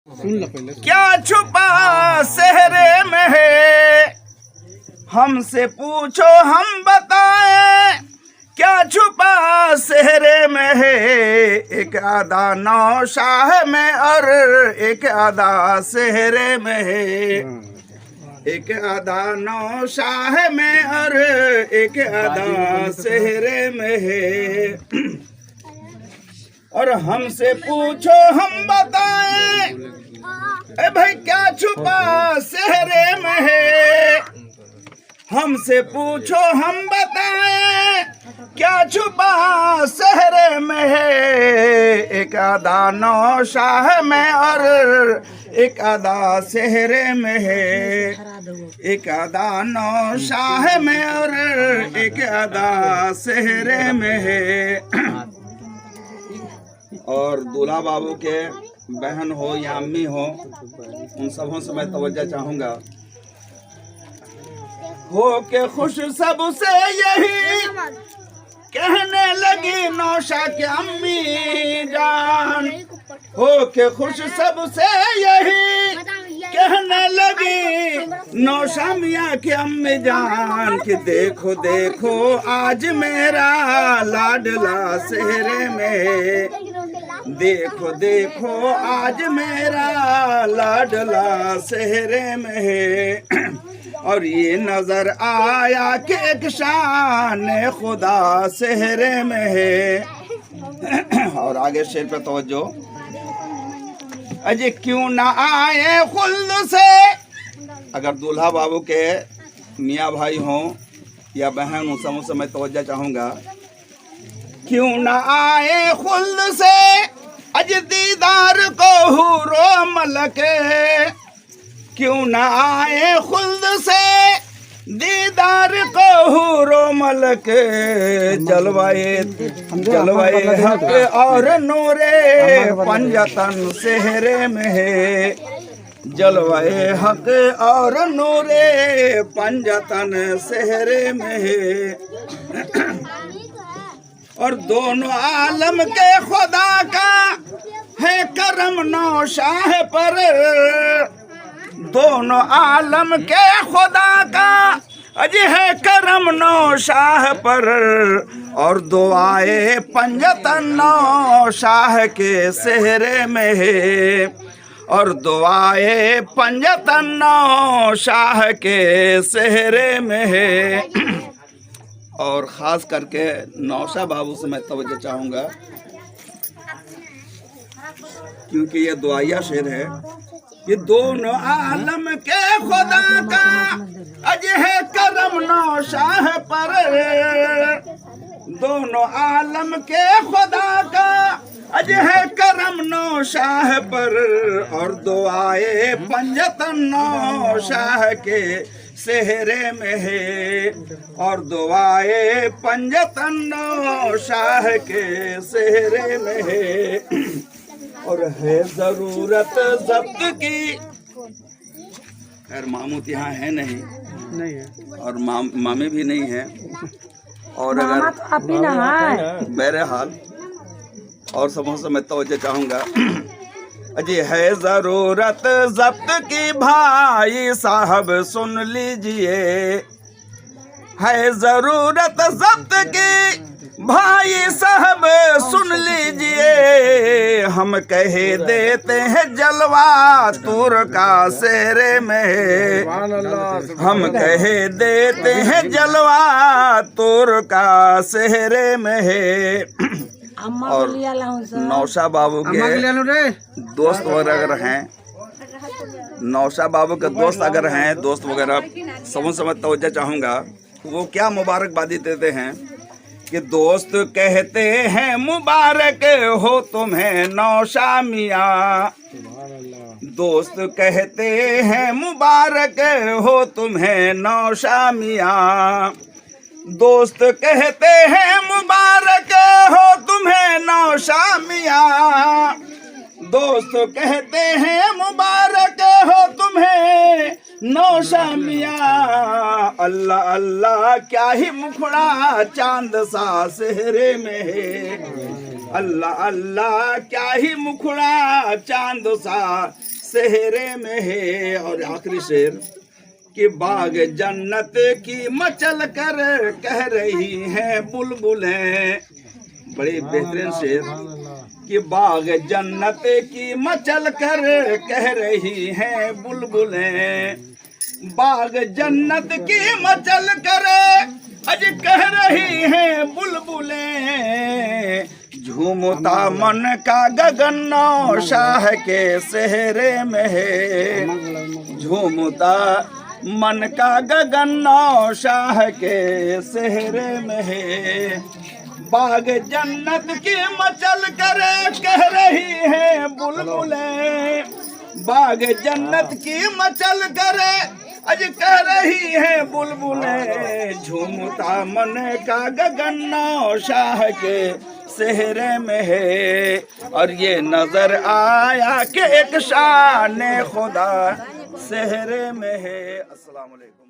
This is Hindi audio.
सुन लो पहले। क्या छुपा सहरे में है, हमसे पूछो हम बताएं। क्या छुपा सहरे में है, एक आधा नौशाह में और एक आधा सहरे में है। एक आधा नौशाह में और एक आधा सहरे में है। और हमसे पूछो हम बताएं, ए भाई क्या छुपा सहरे में है। हमसे पूछो हम बताएं, क्या छुपा सहरे में है। एक आधा नौशाह में और एक आधा सहरे में है। एक आधा नौशाह में और एक आधा सहरे में है। और दूल्हा बाबू के बहन हो या अम्मी हो, उन सबों से मैं तवज्जो चाहूँगा। हो के खुश सबसे यही कहने लगी नौशा के अम्मी जान। हो के खुश सबसे यही कहने लगी नौशा मियाँ के अम्मी जान कि देखो देखो आज मेरा लाडला सहरे में। देखो देखो आज मेरा लाडला सहरे में है। और ये नजर आया कि एक शान खुदा सहरे में है। और आगे शेर पे तवज्जो। अजय क्यों ना आए खुल्द से, अगर दूल्हा बाबू के मियाँ भाई हों या बहन, उन सबों से मैं तवज्जो चाहूँगा। क्यों ना आए खुल्द से अज दीदार को हूरो मलके। क्यों ना आए खुल्द से दीदार को हूरो मलक। जलवाए जलवाए हक और नूरे पंजतन सहरे में है। जलवाए हक और नूरे पंजतन सहरे में है। और दोनों आलम के खुदा का है करम नौशाह पर। दोनों आलम के खुदा का अज है करम नौशाह पर। और दुआए पंजतन नौशाह के सहरे में है। और दुआए पंजतन नौशाह के सहरे में है। और ख़ास करके नौशा बाबू से मैं तवज्जो चाहूँगा, क्योंकि ये दुआया शेर है। ये दोनों आलम के खुदा का अज है करम नौशाह पर। दोनों आलम के खुदा का अज है करम नौशाह पर। और दुआए पंजतन नौशाह के सहरे में है। और दुआए पंजतन नौशाह के सहरे में है। और है जरूरत जब्त की, खैर मामूत यहाँ है नहीं है और मामे भी नहीं है। और मामा तो आप ही ना है। बहरहाल और सबों से मैं तवज्जो चाहूँगा। अजी है जरूरत जब्त की भाई साहब सुन लीजिए। है जरूरत जब्त की भाई साहब सुन लीजिए। हम कह देते हैं जलवा तूर का सहरे में है। हम कह देते हैं जलवा तूर का सहरे में है। और नौशा बाबू के दोस्त वगैरह हैं, नौशा बाबू के दोस्त अगर हैं, दोस्त वगैरह सबों से मैं तवज्जो चाहूँगा। वो क्या मुबारकबादी देते हैं कि दोस्त कहते हैं मुबारक हो तुम्हें नौशा मियाँ। दोस्त कहते हैं मुबारक हो तुम्हें नौशा मियाँ। दोस्त कहते हैं मुबारक हो तुम्हें नौशा मियाँ। दोस्त कहते हैं मुबारक हो तुम्हें नौशा मियाँ। अल्लाह अल्लाह क्या ही मुखड़ा चांद सा सहरे में है। अल्लाह अल्लाह क्या ही मुखड़ा चांद सा सेहरे में है। और आखिरी शेर कि बाग जन्नत की मचल कर कह रही हैं बुलबुलें। बड़ी बेहतरीन शेर कि बाग जन्नत की मचल कर कह रही हैं बुलबुलें। बाग जन्नत की मचल कर अज कह रही हैं बुलबुलें। झूमता मन का गगन नौशाह के सेहरे में है। झूमता मन का गगन नौशाह के सेहरे में है। बाग जन्नत की मचल करे कह रही है बुलबुलें। बाग जन्नत की मचल करे अज कह रही है बुलबुलें। झूमता मन का गगन नौशाह के सेहरे में है। और ये नजर आया कि एक शान खुदा सेहरे में है। अस्सलाम वालेकुम।